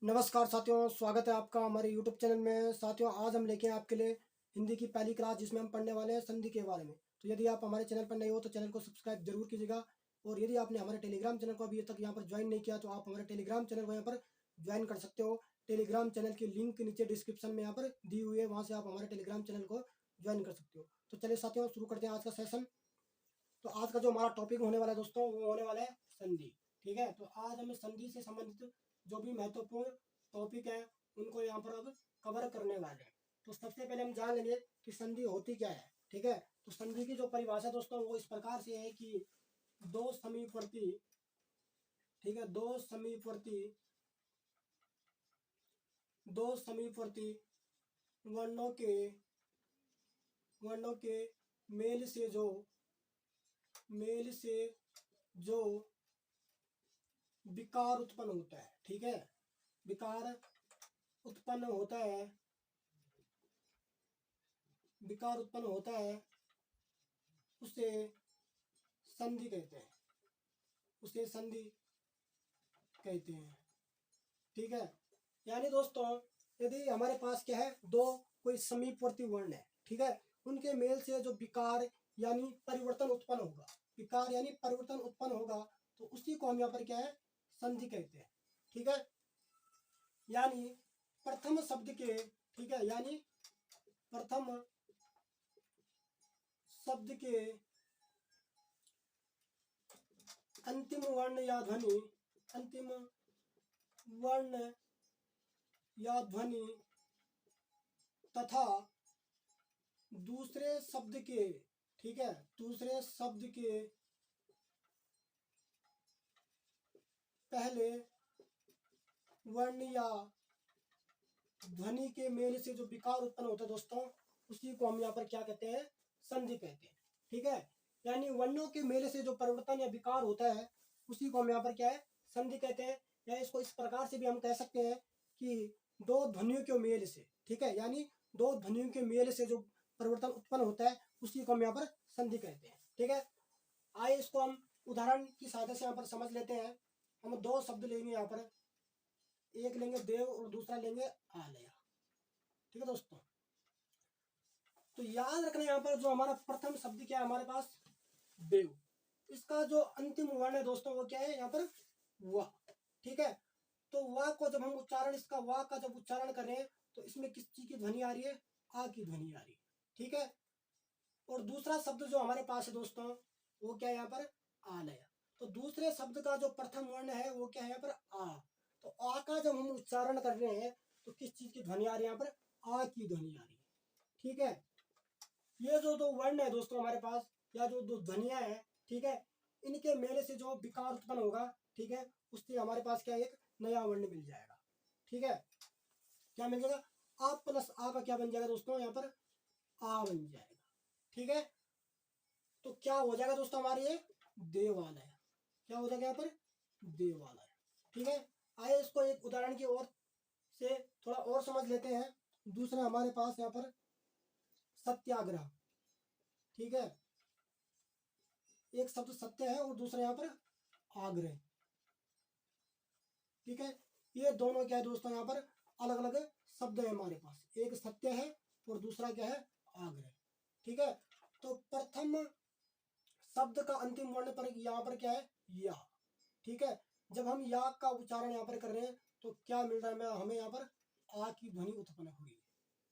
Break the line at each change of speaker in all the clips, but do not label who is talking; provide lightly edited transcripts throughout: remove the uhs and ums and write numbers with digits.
नमस्कार साथियों, स्वागत है आपका हमारे YouTube चैनल में। साथियों, आज हम लेके आए आपके लिए हिंदी की पहली क्लास, जिसमें हम पढ़ने वाले हैं संधि के बारे में। तो यदि आप हमारे चैनल पर नए हो तो चैनल को सब्सक्राइब जरूर कीजिएगा। और यदि आपने हमारे टेलीग्राम चैनल को अभी तक यहाँ पर ज्वाइन नहीं किया तो आप हमारे टेलीग्राम चैनल को यहाँ पर ज्वाइन कर सकते हो। टेलीग्राम चैनल की लिंक नीचे डिस्क्रिप्शन में यहाँ पर दी हुई है, वहाँ से आप हमारे टेलीग्राम चैनल को ज्वाइन कर सकते हो। तो चलिए साथियों, शुरू करते हैं आज का सेशन। तो आज का जो हमारा टॉपिक होने वाला है दोस्तों, वो होने वाला है संधि। ठीक है, तो आज हमें संधि से संबंधित जो भी महत्वपूर्ण टॉपिक है उनको यहाँ पर अब कवर करने वाले हैं। तो सबसे पहले हम जान लेंगे कि संधि होती क्या है। ठीक है, तो संधि की जो परिभाषा दोस्तों वो इस प्रकार से है कि दो समीपवर्ती, ठीक है, दो समीपवर्ती वर्णों के मेल से जो विकार उत्पन्न होता है। ठीक है, विकार उत्पन्न होता है उसे संधि कहते हैं। ठीक है, यानी दोस्तों यदि हमारे पास क्या है, दो कोई समीपवर्ती वर्ण है, ठीक है, उनके मेल से जो विकार यानी परिवर्तन उत्पन्न होगा तो उसी को हम यहाँ पर क्या है, संधि कहते हैं। ठीक है, यानी प्रथम शब्द के, ठीक है, यानी प्रथम शब्द के अंतिम वर्ण या ध्वनि तथा दूसरे शब्द के, ठीक है, दूसरे शब्द के पहले वर्ण या ध्वनि के मेल से जो विकार उत्पन्न होता है दोस्तों, उसी को हम यहाँ पर क्या कहते हैं, संधि कहते हैं। ठीक है, यानी वर्णों के मेल से जो परिवर्तन या विकार होता है उसी को हम यहाँ पर क्या है, संधि कहते हैं। या इसको इस प्रकार से भी हम कह सकते हैं कि दो ध्वनियों के मेल से, ठीक है, यानी दो ध्वनियों के मेल से जो परिवर्तन उत्पन्न होता है उसी को हम यहाँ पर संधि कहते हैं। ठीक है, आइए इसको हम उदाहरण की सहायता से यहाँ पर समझ लेते हैं। हम दो शब्द लेंगे यहाँ पर, एक लेंगे देव और दूसरा लेंगे आलया। ठीक है दोस्तों, तो याद रखना यहाँ पर जो हमारा प्रथम शब्द क्या है हमारे पास, देव, इसका जो अंतिम वर्ण है दोस्तों वो क्या है यहाँ पर, व। ठीक है, तो व को जब हम उच्चारण, इसका व का जब उच्चारण कर रहे हैं तो इसमें किस चीज की ध्वनि आ रही है, आ की ध्वनि आ रही है। ठीक है, और दूसरा शब्द जो हमारे पास है दोस्तों वो क्या है यहाँ पर, आलया। तो दूसरे शब्द का जो प्रथम वर्ण है वो क्या है यहाँ पर, आ। तो आ का जब हम उच्चारण कर रहे हैं तो किस चीज की ध्वनि आ रही है यहाँ पर, आ की ध्वनि आ रही है। ठीक है, ये जो दो वर्ण है दोस्तों हमारे पास, या जो दो ध्वनियां है, ठीक है, इनके मेल से जो विकार उत्पन्न होगा, ठीक है, उससे हमारे पास क्या एक नया वर्ण मिल जाएगा। ठीक है, क्या मिल जाएगा, आ प्लस आ का क्या बन जाएगा दोस्तों यहाँ पर, आ बन जाएगा। ठीक है, तो क्या हो जाएगा दोस्तों हमारे ये देवालय, क्या हो जाएगा यहाँ पर, देवालय। ठीक है, आइए इसको एक उदाहरण की ओर से थोड़ा और समझ लेते हैं। दूसरा हमारे पास यहाँ पर सत्याग्रह। ठीक है, एक शब्द सत्य है और दूसरा यहाँ पर आग्रह। ठीक है, ये दोनों क्या है दोस्तों यहाँ पर अलग अलग शब्द है हमारे पास, एक सत्य है और दूसरा क्या है, आग्रह। ठीक है, तो प्रथम शब्द का अंतिम वर्ण पर यहाँ पर क्या है, या। ठीक है, जब हम या का उच्चारण यहाँ पर कर रहे हैं तो क्या मिल रहा है हमें यहाँ पर, आ की ध्वनि उत्पन्न हुई है।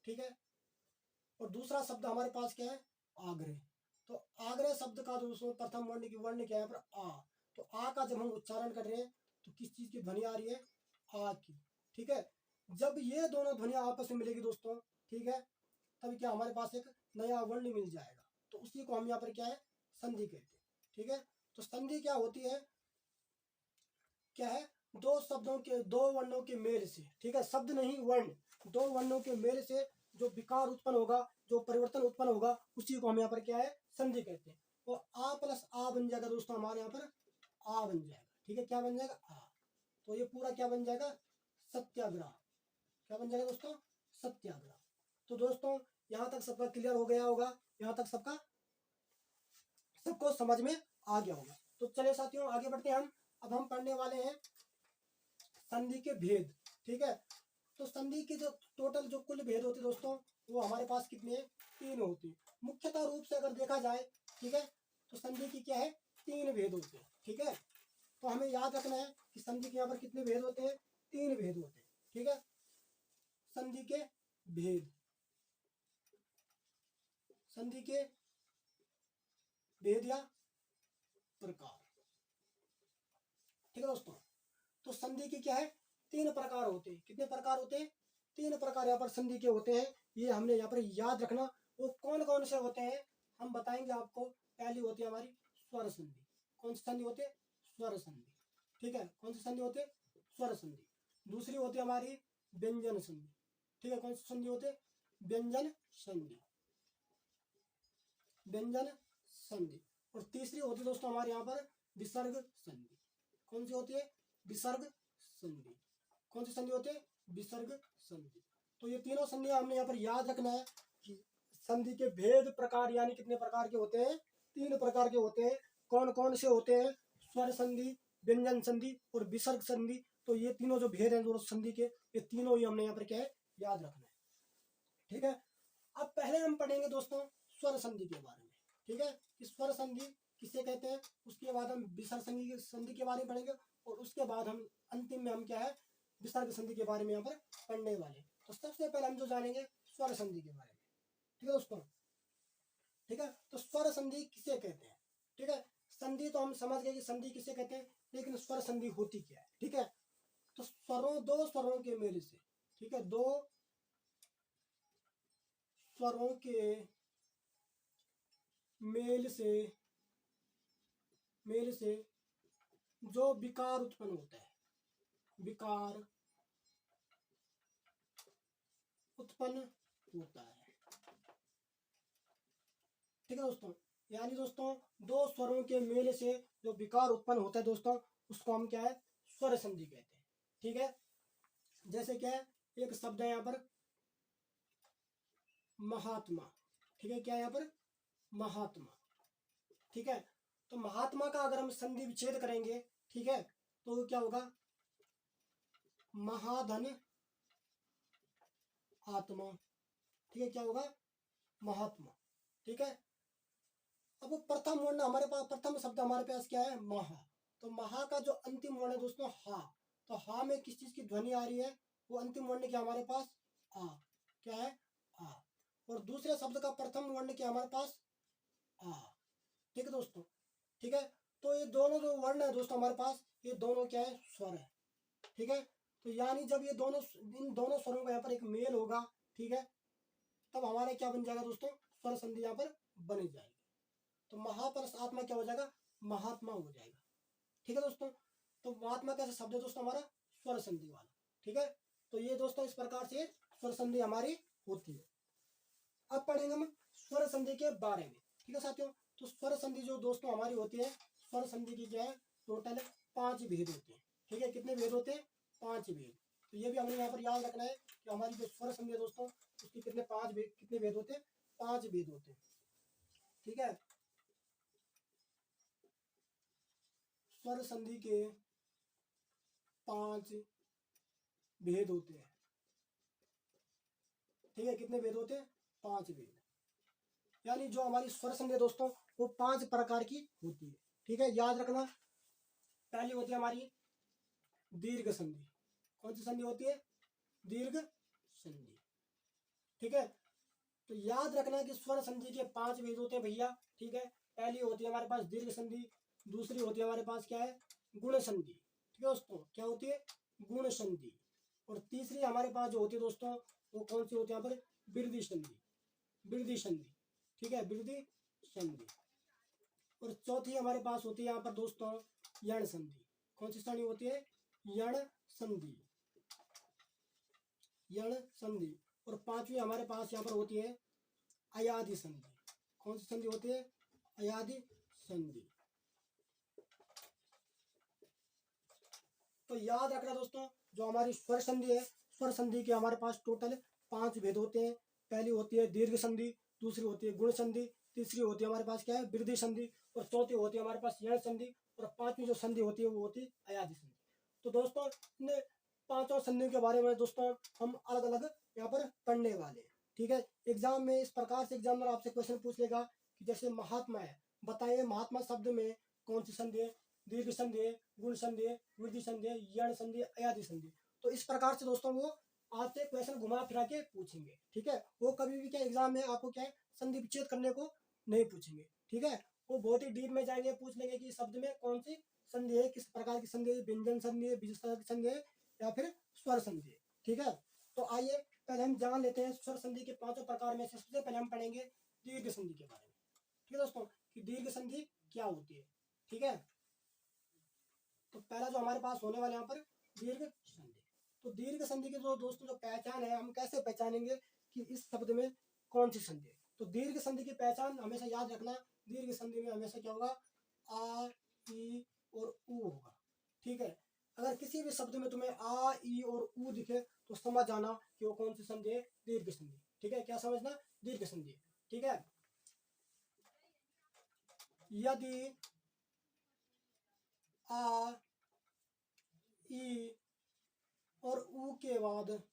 ठीक है, और दूसरा शब्द हमारे पास क्या है, आग्रह। तो आग्रह शब्द का दोस्तों प्रथम वर्ण क्या है यहाँ पर, आ। तो आ का जब हम उच्चारण कर रहे हैं तो किस चीज की ध्वनि आ रही है, आ की। ठीक है, जब ये दोनों ध्वनियां आपस में मिलेगी दोस्तों, ठीक है, तब क्या हमारे पास एक नया वर्ण मिल जाएगा। तो उसी को हम यहाँ पर क्या है, संधि कहते हैं। ठीक है, तो संधि क्या होती है, क्या है, दो शब्दों के, दो वर्णों के मेल से, ठीक है, शब्द नहीं वर्ण, दो वर्णों के मेल से जो विकार उत्पन्न होगा, जो परिवर्तन उत्पन्न होगा, उसी को हम यहाँ पर क्या है, संधि कहते हैं। तो आ प्लस आ बन जाएगा दोस्तों हमारे यहाँ पर, आ बन जाएगा। ठीक है, क्या बन जाएगा, आ। तो ये पूरा क्या बन जाएगा, सत्याग्रह। क्या बन जाएगा दोस्तों, सत्याग्रह। तो दोस्तों यहाँ तक सबका क्लियर हो गया होगा, यहाँ तक सबको समझ में आ गया होगा। तो चलिए साथियों आगे बढ़ते हैं हम। अब हम पढ़ने वाले हैं संधि के भेद। ठीक है। तो संधि के जो टोटल जो कुल भेद होते हैं दोस्तों, वो हमारे पास कितने, 3 होते हैं। मुख्यतः रूप से अगर देखा जाए, ठीक है, तो संधि की क्या है, 3 भेद होते हैं। ठीक है, तो हमें याद रखना है कि संधि के यहाँ पर कितने भेद होते हैं, 3 भेद होते हैं। ठीक है, संधि के भेद, संधि के भेद या प्रकार। ठीक है दोस्तों, तो संधि की क्या है, 3 प्रकार होते हैं। कितने प्रकार होते हैं, 3 प्रकार यहाँ पर संधि के होते हैं। ये हमने यहाँ पर याद रखना। वो कौन कौन से होते हैं हम बताएंगे आपको। पहली होती है हमारी स्वर संधि। कौन सी संधि होती है, स्वर संधि। ठीक है, कौन सी संधि होती है, स्वर संधि। दूसरी होती है हमारी व्यंजन संधि। ठीक है, कौन सी संधि होती है, व्यंजन संधि, व्यंजन संधि। और तीसरी होती है दोस्तों हमारे यहाँ पर विसर्ग संधि। कौन सी होती है, विसर्ग संधि। कौन सी संधि होती है, विसर्ग संधि। तो ये तीनों संधि हमने यहाँ पर याद रखना है कि संधि के भेद प्रकार यानी कितने प्रकार के होते हैं, 3 प्रकार के होते हैं। कौन कौन से होते हैं, स्वर संधि, व्यंजन संधि और विसर्ग संधि। तो ये तीनों जो भेद हैं जो संधि के, ये तीनों ही हमने यहाँ पर क्या है, याद रखना है। ठीक है, अब पहले हम पढ़ेंगे दोस्तों स्वर संधि के बारे में। ठीक है, कि स्वर संधि किसे कहते हैं, उसके बाद हम विसर्ग संधि के बारे में पढ़ेंगे, और उसके बाद हम अंतिम में हम क्या है, विसर्ग संधि के बारे में यहाँ पर पढ़ने वाले। तो सबसे पहले हम जो जानेंगे स्वर संधि के बारे में। ठीक है दोस्तों, ठीक है, तो स्वर संधि किसे कहते हैं। ठीक है, संधि तो हम समझ गए कि संधि किसे कहते हैं, लेकिन स्वर संधि होती क्या है। ठीक है, तो स्वरों, 2 स्वरों के मेल से, ठीक है, 2 स्वरों के मेल से जो विकार उत्पन्न होता है, विकार उत्पन्न होता है। ठीक है दोस्तों, यानी दोस्तों 2 स्वरों के मेल से जो विकार उत्पन्न होता है दोस्तों, उसको हम क्या है, स्वर संधि कहते हैं। ठीक है, जैसे क्या है, एक शब्द है यहाँ पर महात्मा। ठीक है, क्या है यहाँ पर, महात्मा। ठीक है, तो महात्मा का अगर हम संधि विच्छेद करेंगे, ठीक है, तो क्या होगा, महाधन आत्मा। ठीक है, क्या होगा, महात्मा। ठीक है, अब वो प्रथम वर्ण हमारे पास, प्रथम शब्द हमारे पास क्या है, महा। तो महा का जो अंतिम वर्ण है दोस्तों, हा। तो हा में किस चीज की ध्वनि आ रही है, वो अंतिम वर्ण क्या हमारे पास, आ। क्या है, आ। और दूसरे शब्द का प्रथम वर्ण क्या हमारे पास, आ। ठीक है दोस्तों, ठीक है, तो ये दोनों जो वर्ण है दोस्तों हमारे पास, ये दोनों क्या है, स्वर है। ठीक है, तो यानी जब ये दोनों, इन दोनों स्वरों का यहाँ पर एक मेल होगा, ठीक है, तब हमारा क्या बन जाएगा दोस्तों, स्वर संधि यहाँ पर बन जाएगी। तो महापुरुष आत्मा क्या हो जाएगा, महात्मा हो जाएगा। ठीक है दोस्तों, तो महात्मा कैसा शब्द है दोस्तों हमारा, स्वर संधि वाला। ठीक है, तो ये दोस्तों इस प्रकार से स्वर संधि हमारी होती है। अब पढ़ेंगे हम स्वर संधि के बारे में। ठीक है साथियों, तो स्वर संधि जो दोस्तों हमारी होती है, स्वर संधि की क्या है, टोटल 5 भेद होते हैं। ठीक है, कितने भेद होते हैं, 5 भेद। तो ये भी हमें यहाँ पर याद रखना है कि हमारी जो स्वर संधि है दोस्तों, उसकी कितने 5 भेद, कितने भेद होते हैं, 5 भेद होते हैं। ठीक है, स्वर संधि के 5 भेद होते हैं। ठीक है, कितने भेद होते हैं, 5 भेद। यानी जो हमारी स्वर संधि है दोस्तों, वो 5 प्रकार की होती है। ठीक है, याद रखना। पहली होती है हमारी दीर्घ संधि। कौन सी संधि होती है, दीर्घ संधि। ठीक है, तो याद रखना कि स्वर संधि के 5 भेद होते हैं भैया। ठीक है, पहली होती है हमारे पास दीर्घ संधि, दूसरी होती है हमारे पास क्या है, गुण संधि। ठीक है दोस्तों, क्या होती है, गुण संधि। और तीसरी हमारे पास जो होती है दोस्तों, वो कौन सी होती है यहाँ पर, वृद्धि संधि, वृद्धि संधि। ठीक है, वृद्धि संधि। और चौथी हमारे पास होती है यहाँ पर दोस्तों यण संधि। कौन सी संधि होती है, यण संधि, यण संधि। और पांचवी हमारे पास यहाँ पर होती है अयादि संधि। कौन सी संधि होती है, अयादि संधि। तो याद रखना दोस्तों, जो हमारी स्वर संधि है, स्वर संधि के हमारे पास टोटल 5 भेद होते हैं। पहली होती है दीर्घ संधि, दूसरी होती है गुण संधि, तीसरी होती है हमारे पास क्या है, वृद्धि संधि, और चौथी होती है हमारे पास यण संधि, और पांचवी जो संधि होती है वो होती है अयादि संधि। तो दोस्तों पांचों संधियों के बारे में दोस्तों हम अलग अलग यहाँ पर पढ़ने वाले हैं। ठीक है, एग्जाम में इस प्रकार से एग्जामिनर आपसे क्वेश्चन पूछ लेगा कि जैसे महात्मा है, बताइए महात्मा शब्द में कौन सी संधि है, दीर्घ संधि है, गुण संधि है, वृद्धि संधि है, यण संधि है, अयादि संधि। तो इस प्रकार से दोस्तों वो आपसे क्वेश्चन घुमा फिरा के पूछेंगे। ठीक है, वो कभी भी क्या एग्जाम में आपको क्या है संधि विच्छेद करने को नहीं पूछेंगे। ठीक है, वो बहुत ही डीप में जाएंगे, पूछ लेंगे कि शब्द में कौन सी संधि है, किस प्रकार की संधि है, व्यंजन संधि है, बीज संधि है, या फिर स्वर संधि है। ठीक है, तो आइए पहले हम जान लेते हैं स्वर संधि के पांचों प्रकार में से। सबसे पहले हम पढ़ेंगे दीर्घ संधि के बारे में। ठीक है दोस्तों, कि दीर्घ संधि क्या होती है। ठीक है, तो पहला जो हमारे पास होने वाले यहाँ पर दीर्घ संधि। तो दीर्घ संधि की जो दोस्तों जो पहचान है, हम कैसे पहचानेंगे कि इस शब्द में कौन सी संधि है। तो दीर्घ संधि की पहचान हमेशा याद रखना, दीर्घ संधि में हमेशा क्या होगा, आ, ई और ऊ होगा। ठीक है, अगर किसी भी शब्द में तुम्हें आ, ई और ऊ दिखे तो समझ जाना कि वो कौन सी संधि है, दीर्घ संधि। ठीक है, क्या समझना, दीर्घ संधि। ठीक है, यदि आ, ई और ऊ के बाद,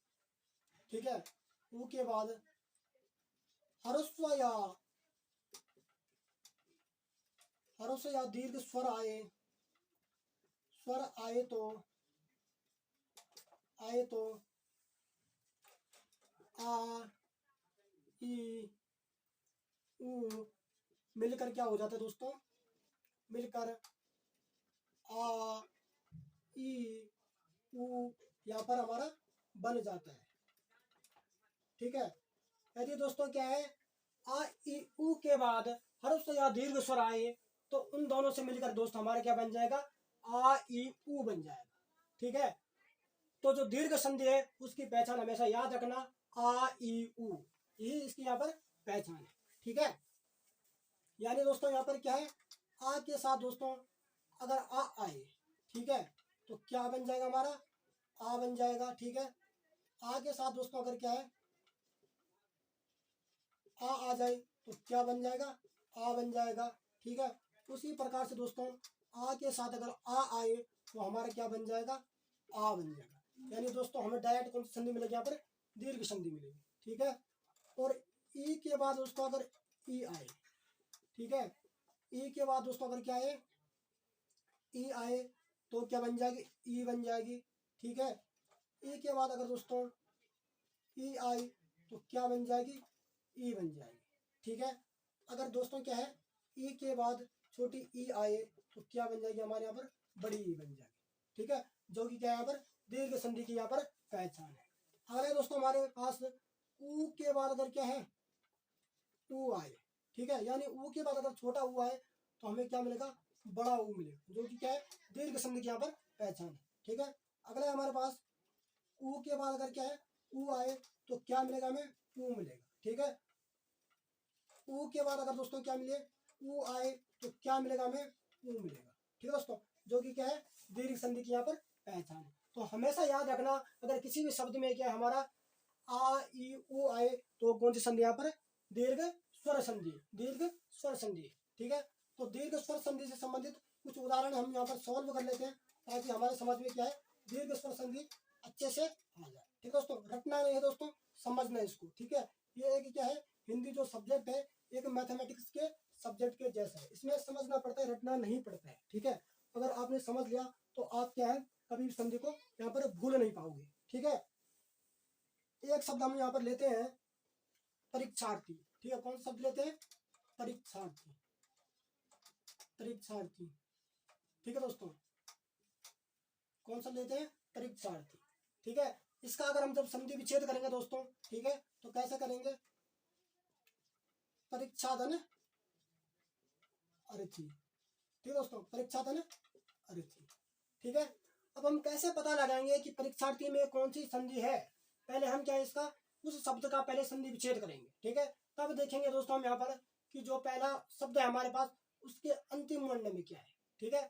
ठीक है, ऊ के बाद ह्रस्व या दीर्घ स्वर आए तो आ, ई, ऊ मिलकर क्या हो जाता है दोस्तों, मिलकर आ, ई, ऊ यहाँ पर हमारा बन जाता है। ठीक है, यदि दोस्तों क्या है आ, ई, ऊ के बाद ह्रस्व या दीर्घ स्वर आए तो उन दोनों से मिलकर दोस्त हमारा क्या बन जाएगा, आ, ई, ऊ बन जाएगा। ठीक है, तो जो दीर्घ संधि है उसकी पहचान हमेशा याद रखना, आ, ई, ऊ, यही इसकी यहाँ पर पहचान है। ठीक है, यानी दोस्तों यहाँ पर क्या है, आ के साथ दोस्तों अगर आ आए, ठीक है, तो क्या बन जाएगा हमारा, आ बन जाएगा। ठीक है, आ के साथ दोस्तों अगर क्या है आ जाए तो क्या बन जाएगा, आ बन जाएगा। ठीक है, उसी प्रकार से दोस्तों आ के साथ अगर आ आए तो हमारा क्या बन जाएगा, आ बन जाएगा। यानी दोस्तों हमें डायरेक्ट कौन सी संधि मिलेगी, यहाँ पर दीर्घ संधि मिलेगी। ठीक है, और ई के बाद दोस्तों अगर ई आए, ठीक है, ई के बाद दोस्तों अगर क्या है ई आए तो क्या बन जाएगी, ई बन जाएगी। ठीक है, ई के बाद अगर दोस्तों ई आई तो क्या बन जाएगी, ई बन जाएगी। ठीक है, अगर दोस्तों क्या है ई के बाद छोटी ई आए तो क्या बन जाएगी हमारे यहाँ पर, बड़ी ई बन जाएगी। ठीक है, जो कि क्या है यहाँ पर दीर्घ संधि की यहाँ पर पहचान है। अगले दोस्तों हमारे पास ऊ के बाद अगर क्या है ऊ आए, ठीक है, यानी ऊ के बाद अगर छोटा ऊ आए तो हमें क्या मिलेगा, बड़ा ऊ मिलेगा, जो कि क्या है दीर्घ संधि की यहाँ पर पहचान है। ठीक है, अगला हमारे पास ऊ के बाद अगर क्या है ऊ आए तो क्या मिलेगा, हमें ऊ मिलेगा। ठीक है, ऊ के बाद अगर दोस्तों क्या मिले, ऊ आए तो क्या मिलेगा, हमें ऊ मिलेगा। ठीक है दोस्तों, जो कि क्या है दीर्घ संधि की यहाँ पर पहचान है। तो हमेशा याद रखना अगर किसी भी शब्द में क्या है हमारा आ, ई, ऊ आए तो कौन सी संधि यहाँ पर, दीर्घ स्वर संधि, दीर्घ स्वर संधि। ठीक है, तो दीर्घ स्वर संधि से संबंधित कुछ उदाहरण हम यहाँ पर सॉल्व कर लेते हैं ताकि हमारे समझ में क्या है दीर्घ स्वर संधि अच्छे से आ जाए। ठीक है दोस्तों, रटना नहीं है दोस्तों, समझना है इसको। ठीक है, ये एक क्या है हिंदी जो सब्जेक्ट है एक मैथमेटिक्स के सब्जेक्ट के जैसा है, इसमें समझना पड़ता है, रटना नहीं पड़ता है। ठीक है, अगर आपने समझ लिया तो आप क्या है कभी भी संधि को यहाँ पर भूल नहीं पाओगे। ठीक है, एक शब्द हम यहाँ पर लेते हैं परीक्षार्थी। ठीक है, कौन सा शब्द लेते हैं, परीक्षार्थी, परीक्षार्थी। ठीक है दोस्तों, कौन सा लेते हैं, परीक्षार्थी। ठीक है, इसका अगर हम जब संधि विच्छेद करेंगे दोस्तों, ठीक है, तो कैसे करेंगे, परीक्षाधन अर्थी। ठीक है दोस्तों, परीक्षाधन अर्थी। ठीक है, अब हम कैसे पता लगाएंगे कि परीक्षार्थी में कौन सी संधि है, पहले हम क्या है इसका उस शब्द का पहले संधि विच्छेद करेंगे। ठीक है, तब देखेंगे दोस्तों हम यहाँ पर कि जो पहला शब्द है हमारे पास उसके अंतिम वर्ण में क्या है। ठीक है,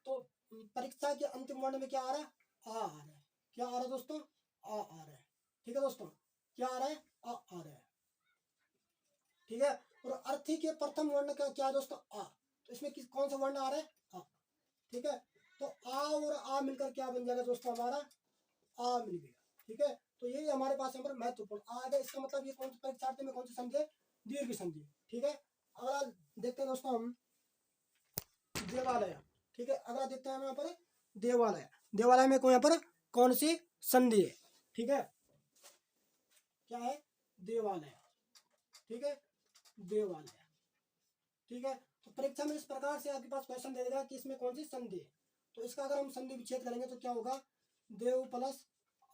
तो परीक्षा के अंतिम वर्ण में क्या आ रहा है, आ रहा है। क्या आ रहा है दोस्तों, आ रहा है। ठीक है दोस्तों, क्या आ रहा है, आ रहा है। ठीक है, और अर्थी के प्रथम वर्ण का क्या है दोस्तों, आ, तो इसमें किस कौन सा वर्ण आ रहा है, आ। ठीक है, तो आ और आ मिलकर क्या बन जाएगा दोस्तों हमारा, आ मिल गया। ठीक है, तो यही हमारे पास यहाँ पर महत्वपूर्ण आ गया। इसका मतलब ये कौन सी परीक्षार्थी में कौन सी संधि है, दीर्घ संधि। ठीक है, अगला देखते हैं दोस्तों हम देवालय। ठीक है, अगला देखते हैं हम यहाँ पर देवालय। देवालय में यहाँ पर कौन सी संधि है। ठीक है, क्या है, देवालय। ठीक है, देवालय। ठीक है, तो परीक्षा में इस प्रकार से आपके पास क्वेश्चन दे देगा कि इसमें कौन सी संधि है। तो इसका अगर हम संधि विच्छेद करेंगे तो क्या होगा, देव प्लस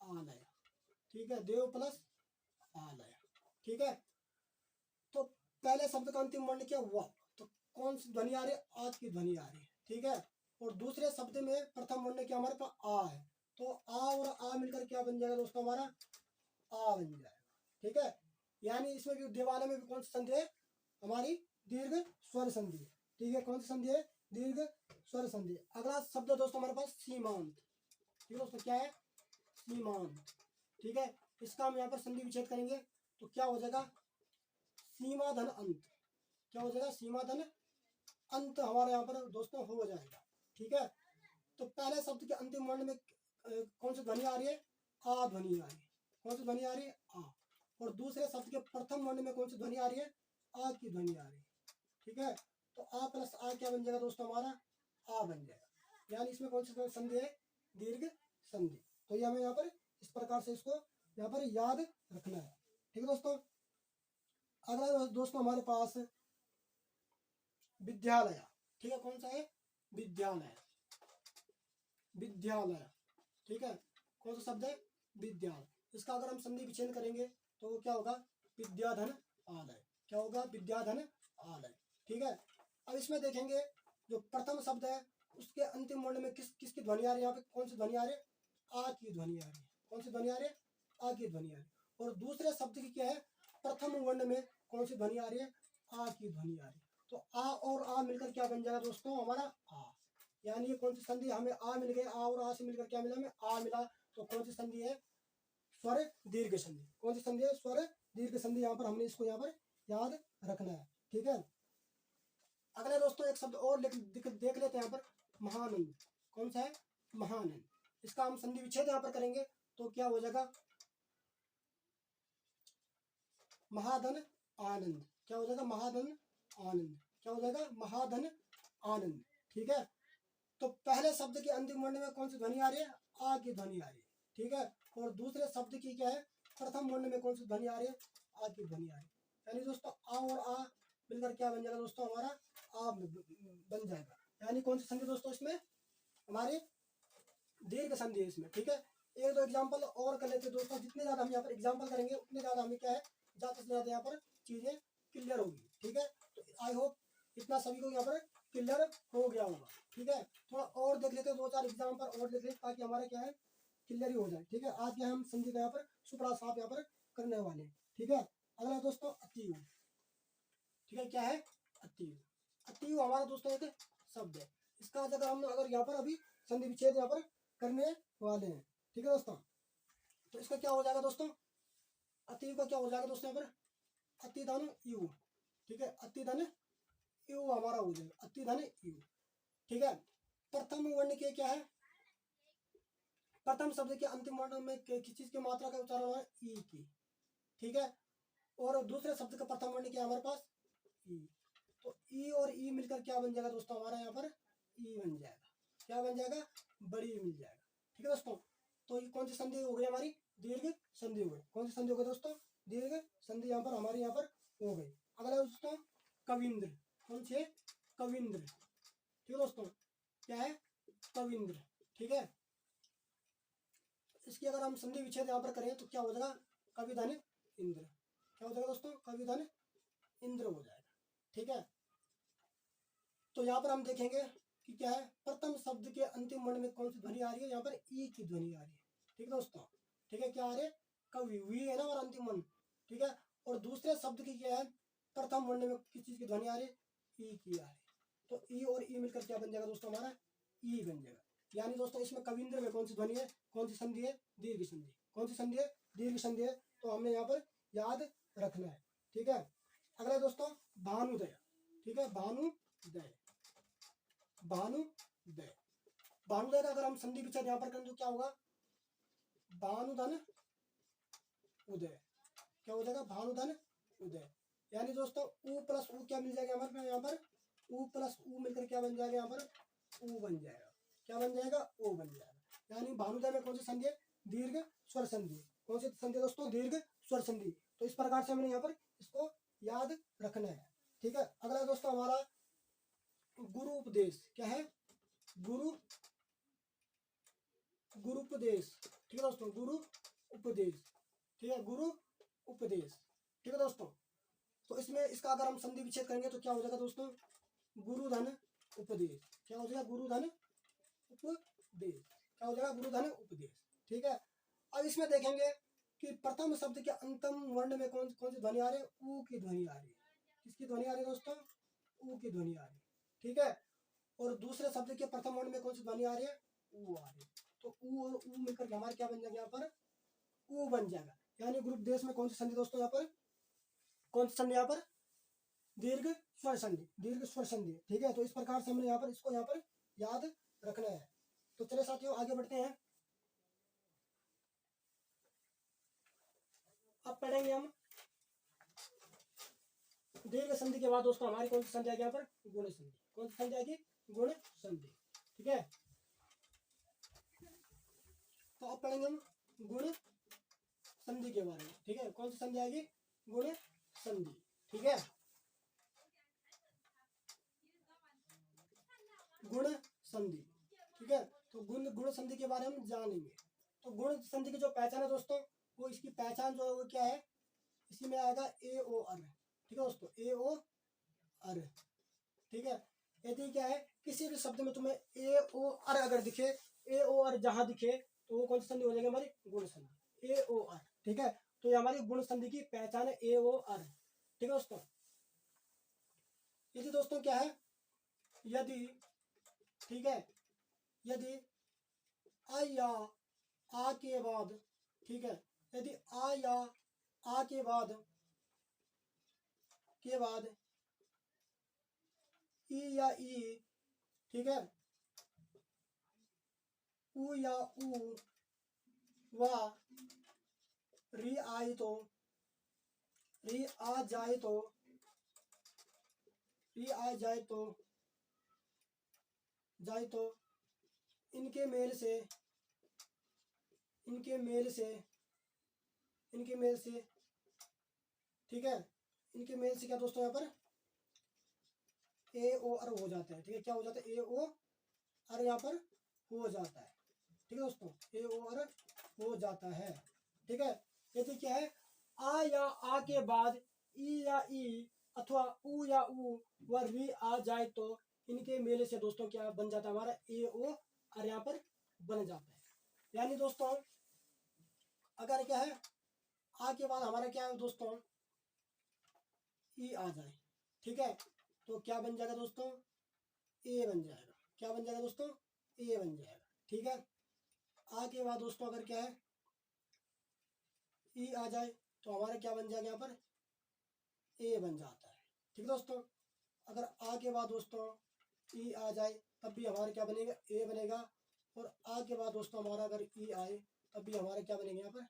आलय। ठीक है, देव प्लस आलय। ठीक है, तो पहले शब्द का अंतिम वर्ण क्या हुआ, तो कौन सी ध्वनि आ रही है, आ की ध्वनि आ रही है। ठीक है, और दूसरे शब्द में प्रथम वर्ण क्या हमारे पास आ है, तो आ और आ मिलकर क्या बन जाएगा दोस्तों, हमारा आ बन जाएगा। ठीक है, यानी इसमें भी देवालय में भी कौन सी संधि है, हमारी दीर्घ स्वर संधि है। ठीक है, कौन सी संधि है, दीर्घ स्वर संधि। अगला शब्द दोस्तों हमारे पास सीमांत। ठीक है दोस्तों, क्या है, सीमांत। ठीक है, इसका हम यहाँ पर संधि विच्छेद करेंगे तो क्या हो जाएगा, सीमा धन अंत। क्या हो जाएगा, सीमा धन अंत हमारे यहाँ पर दोस्तों हो जाएगा। ठीक है, तो पहले शब्द के अंतिम वर्ण में कौन सी ध्वनि आ रही है, आ ध्वनि आ रही है। कौन सी ध्वनि आ रही है, आ। और दूसरे शब्द के प्रथम वर्ण में कौन सी ध्वनि आ रही है, आ की ध्वनि आ रही है। ठीक है, तो आ प्लस आ क्या बन जाएगा दोस्तों, हमारा आ बन जाएगा। यानी इसमें कौन सी संधि है, दीर्घ संधि। तो ये हमें यहाँ पर इस प्रकार से इसको यहाँ पर याद रखना है। ठीक है दोस्तों, अगला दोस्तों हमारे पास विद्यालय। ठीक है, कौन सा है, विद्यालय। विद्यालय। ठीक है, कौन सा शब्द है, विद्यालय। इसका अगर हम संधि विच्छेद करेंगे तो क्या होगा, विद्याधन आलय। क्या होगा, विद्याधन आलय। ठीक है, अब इसमें देखेंगे जो प्रथम शब्द है उसके अंतिम वर्ण में किसकी ध्वनि आ रही है, यहाँ पे कौन सी ध्वनि आ रही है, आ की ध्वनि आ रही है। कौन सी ध्वनि आ रही है, आ की ध्वनि आ रही है। और दूसरे शब्द की क्या है, प्रथम वर्ण में कौन सी ध्वनि आ रही है, आ की ध्वनि आ रही है। तो आ और आ मिलकर क्या बन जाएगा दोस्तों, हमारा आ। यानी ये कौन सी संधि, हमें आ मिल गई, आ और आ से मिलकर क्या मिला, हमें आ मिला। तो कौन सी संधि है, स्वर दीर्घ संधि। कौन सी संधि है, स्वर दीर्घ संधि। यहाँ पर हमने इसको यहाँ पर याद रखना है। ठीक है, अगले दोस्तों एक शब्द और देख लेते हैं यहाँ पर, महानंद। कौन सा है, महानंद। इसका हम संधि विच्छेद यहाँ पर करेंगे तो क्या हो जाएगा, महाधन आनंद। क्या हो जाएगा, महाधन आनंद। क्या हो जाएगा, महाधन आनंद। ठीक है, तो पहले शब्द के अंतिम वर्ण में कौन सी ध्वनि आ रही है, आ की ध्वनि आ रही है। ठीक है, और दूसरे शब्द की क्या है, प्रथम वर्ण में कौन सी ध्वनि आ रही है, आ की ध्वनि आ रही है। यानी दोस्तों आ और आ मिलकर क्या बन जाएगा दोस्तों, हमारा आ बन जाएगा। यानी कौन सी संधि दोस्तों, इसमें हमारी दीर्घ संधि है इसमें। ठीक है, एक दो एग्जाम्पल और कर लेते हैं दोस्तों। जितने ज्यादा हम यहाँ पर एग्जाम्पल करेंगे उतने ज्यादा हमें क्या है, ज्यादा से ज्यादा यहाँ पर चीजें क्लियर होगी। ठीक है, तो आई होप इतना सभी को यहाँ पर क्लियर हो गया होगा। ठीक है, थोड़ा और देख लेते हैं, दो चार एग्जाम्पल और देख लेते ताकि हमारा क्या है, क्लियर ही हो जाए। ठीक है, आज क्या हम संधि का यहाँ पर सुपड़ा साफ यहाँ पर करने वाले हैं। ठीक है, अगला दोस्तों अतीव। ठीक है, क्या है, अतीव। अतीव हमारा दोस्तों एक शब्द है। इसका अगर यहाँ पर अभी संधि विच्छेद यहाँ पर करने वाले हैं। ठीक है दोस्तों, तो इसका क्या हो जाएगा दोस्तों, अतीव का क्या हो जाएगा दोस्तों, यहाँ पर अतिधन यु। ठीक है, अतिधन यु हमारा हो जाएगा, अतिधन यु। ठीक है, प्रथम वर्ण के क्या है, प्रथम शब्द के अंतिम वर्ण में किस चीज की मात्रा का उच्चारण है, ई की। ठीक है, और दूसरे शब्द का प्रथम वर्ण क्या है हमारे पास, ई। तो ई और ई मिलकर क्या बन जाएगा दोस्तों, हमारा यहाँ पर ई बन जाएगा। क्या बन जाएगा, बड़ी मिल जाएगा। ठीक है दोस्तों, तो ये कौन सी संधि हो गई हमारी, दीर्घ संधि हो गई। कौन सी संधि हो गई दोस्तों, दीर्घ संधि यहाँ पर हमारी यहाँ पर हो गई। अगला दोस्तों कविंद्र। कौन सी है, कविंद्र। ठीक है दोस्तों, क्या है, कविंद्र। ठीक है, इसकी अगर हम संधि विच्छेद यहाँ पर करें तो क्या हो जाएगा, कविधन इंद्र। क्या हो जाएगा दोस्तों, कविधन इंद्र हो जाएगा। ठीक है, तो यहाँ पर हम देखेंगे कि क्या है, प्रथम शब्द के अंतिम वर्ण में कौन सी ध्वनि आ रही है, यहाँ पर ई की ध्वनि आ रही है। ठीक है दोस्तों, ठीक है, क्या आ रही है, कवि, वी है ना हमारा अंतिम वर्ण। ठीक है, और दूसरे शब्द की क्या है, प्रथम वर्ण में किस चीज की ध्वनि आ रही है, ई की आ रही है। तो ई और ई मिलकर क्या बन जाएगा दोस्तों, हमारा ई बन जाएगा। यानी दोस्तों इसमें कविंद्र में कौन सी ध्वनि है, कौन सी संधि है, दीर्घ संधि। कौन सी संधि है, दीर्घ संधि है। तो हमने यहाँ पर याद रखना है। ठीक है, अगला दोस्तों भानुदय। ठीक है, भानुदय। भानुदय। भानुदय का अगर हम संधि विच्छेद यहाँ पर करें तो क्या होगा, भानुधन उदय, क्या हो जाएगा, भानुधन उदय। यानी दोस्तों उ प्लस उ क्या मिल जाएगा हमारे पास यहाँ पर, उ प्लस उ मिलकर क्या बन जाएगा यहाँ पर, उ बन जाएगा, क्या बन जाएगा, ओ बन जाएगा। यानी भानुदय में कौन सी संधि है, दीर्घ स्वर संधि। कौन सी संधि दोस्तों, दीर्घ स्वर संधि। तो इस प्रकार से हमने यहाँ पर इसको याद रखना है, ठीक है। अगला दोस्तों हमारा गुरु उपदेश, क्या है, गुरु उपदेश, ठीक है दोस्तों, गुरु उपदेश, ठीक है, गुरु उपदेश, ठीक है दोस्तों। तो इसमें इसका अगर हम संधि विच्छेद करेंगे तो क्या हो जाएगा दोस्तों, गुरुधन उपदेश, क्या हो जाएगा, गुरुधन उपदेश, क्या हो जाएगा, गुरुधन उपदेश, ठीक है। अब इसमें देखेंगे कि प्रथम शब्द के अंतिम वर्ण में कौन कौन सी ध्वनि आ रही है, ऊ की ध्वनि आ रही है। किसकी ध्वनि आ रही है दोस्तों, ऊ की ध्वनि आ रही है, ठीक है। और दूसरे शब्द के प्रथम वर्ण में कौन सी ध्वनि आ रही है, ऊ आ रही है। तो ऊ और ऊ मिलकर हमारे क्या बन जाएगा, यहाँ पर ऊ बन जाएगा। यानी ग्रुप देश में कौन सी संधि दोस्तों, यहाँ पर कौन सी संधि, यहाँ पर दीर्घ स्वर संधि, दीर्घ स्वर संधि, ठीक है। तो इस प्रकार से हमने यहाँ पर इसको यहाँ पर याद रखना है। तो चलिए साथियों आगे बढ़ते हैं। अब पढ़ेंगे हम दीर्घ संधि के बाद दोस्तों हमारी कौन सी संधि आएगी, यहाँ पर गुण संधि। कौन सी संधि आएगी, गुण संधि, ठीक है। तो अब पढ़ेंगे हम गुण संधि के बारे में, ठीक है। कौन सी संधि आएगी, गुण संधि, ठीक है। गुण संधि, ठीक है। तो गुण संधि के बारे में हम जानेंगे। तो गुण संधि की जो पहचान है दोस्तों, वो इसकी पहचान जो है वो क्या है, इसी में आएगा ए ओ अर, ठीक है दोस्तों, ए ओ अर, ठीक है। यदि क्या है, किसी भी शब्द में तुम्हें ए ओ अर अगर दिखे, ए ओ अर जहां दिखे तो वो कौन सी संधि हो जाएगी, हमारी गुण संधि, ए ओ अर, ठीक है। तो ये हमारी गुण संधि की पहचान है, ए ओ अर, ठीक है दोस्तों। यदि दोस्तों क्या है, यदि, ठीक है, यदि आ या आ के बाद, ठीक है, यदि आ या आ के बाद ई या ई, ठीक है, ऊ या ऊ व री आई तो, री आ जाए तो, री आ जाए तो, इनके मेल से, इनके मेल से, इनके मेल से, ठीक है, इनके मेल से क्या दोस्तों, यहाँ पर ए ओ अर हो जाता है, ठीक है। क्या हो जाता है, ए ओ अर यहाँ पर हो जाता है, ठीक है दोस्तों, ए ओ अर हो जाता है, ठीक है। यदि क्या है, आ या आ के बाद ई या ई अथवा ऊ या ऊ व री आ जाए तो इनके मेले से दोस्तों क्या बन जाता है, हमारा ए ओ अर यहाँ पर बन जाता है। यानी दोस्तों अगर क्या है, आ के बाद हमारा क्या है दोस्तों, ई आ जाए, ठीक है, तो क्या बन जाएगा दोस्तों, ए बन जाएगा। क्या बन जाएगा दोस्तों, ए बन जाएगा, ठीक है। आ के बाद दोस्तों अगर क्या है, ई आ जाए तो हमारा क्या बन जाएगा, यहाँ पर ए बन जाता है, ठीक है दोस्तों। अगर आ के बाद दोस्तों ई आ जाए तब भी हमारा क्या बनेगा, ए बनेगा। और आ के बाद दोस्तों हमारा अगर ई आए तब भी हमारा क्या बनेगा, यहाँ पर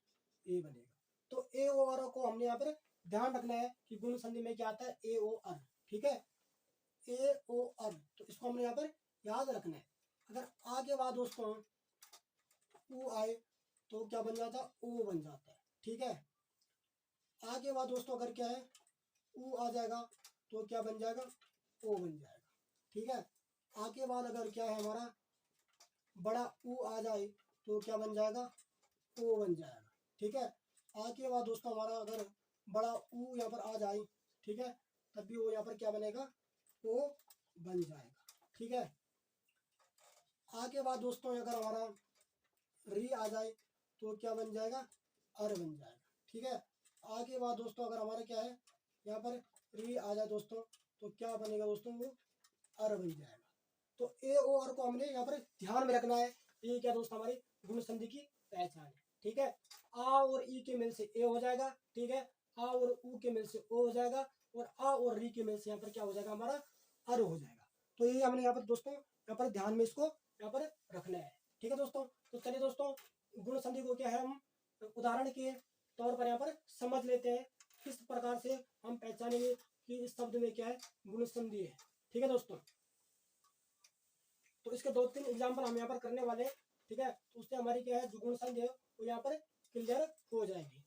ए बनेगा। तो ए ओ आर को हमने यहाँ पर ध्यान रखना है कि गुण संधि में क्या आता है, ए ओ आर, ठीक है, ए ओ आर। तो इसको हमने यहाँ पर याद रखना है। अगर आ के बाद दोस्तों ऊ आए तो क्या बन जाता है, ओ बन जाता है, ठीक है। आ के बाद दोस्तों अगर क्या है, ऊ आ जाएगा तो क्या बन जाएगा, ओ बन जाएगा, ठीक है। आ के बाद अगर क्या है, हमारा बड़ा ऊ आ जाए तो क्या बन जाएगा, ओ बन जाएगा, ठीक है। आ के बाद दोस्तों हमारा अगर बड़ा ऊ यहाँ पर आ जाए, ठीक है, तब भी वो यहाँ पर क्या बनेगा, ओ बन जाएगा, ठीक है। आ के बाद दोस्तों अगर हमारा री आ जाए तो क्या बन जाएगा, अर बन जाएगा, ठीक है। आ के बाद दोस्तों अगर हमारा क्या है, यहाँ पर री आ जाए दोस्तों तो क्या बनेगा दोस्तों, वो अर बन जाएगा। तो ए ओ अर को हमने यहाँ पर ध्यान में रखना है। ये क्या दोस्तों हमारी गुण संधि की पहचान है, ठीक है। आ और ई के मेल से ए हो जाएगा, ठीक है। आ और ऊ के मेल से ओ हो जाएगा और आ और री के मेल से यहाँ पर क्या हो जाएगा, हमारा अर हो जाएगा। तो ये हमने यहाँ पर दोस्तों यहाँ पर ध्यान में इसको यहाँ पर रखना है, ठीक है दोस्तों। तो चलिए दोस्तों गुण संधि को क्या है, हम उदाहरण के तौर पर यहाँ पर समझ लेते हैं किस प्रकार से हम पहचानेंगे कि इस शब्द में क्या है, गुण संधि है। ठीक है दोस्तों, तो इसके 2-3 एग्जाम्पल हम यहाँ पर करने वाले हैं। ठीक है, तो उससे हमारी क्या है जो गुण संधि है वो यहाँ पर क्लियर हो जाएगी।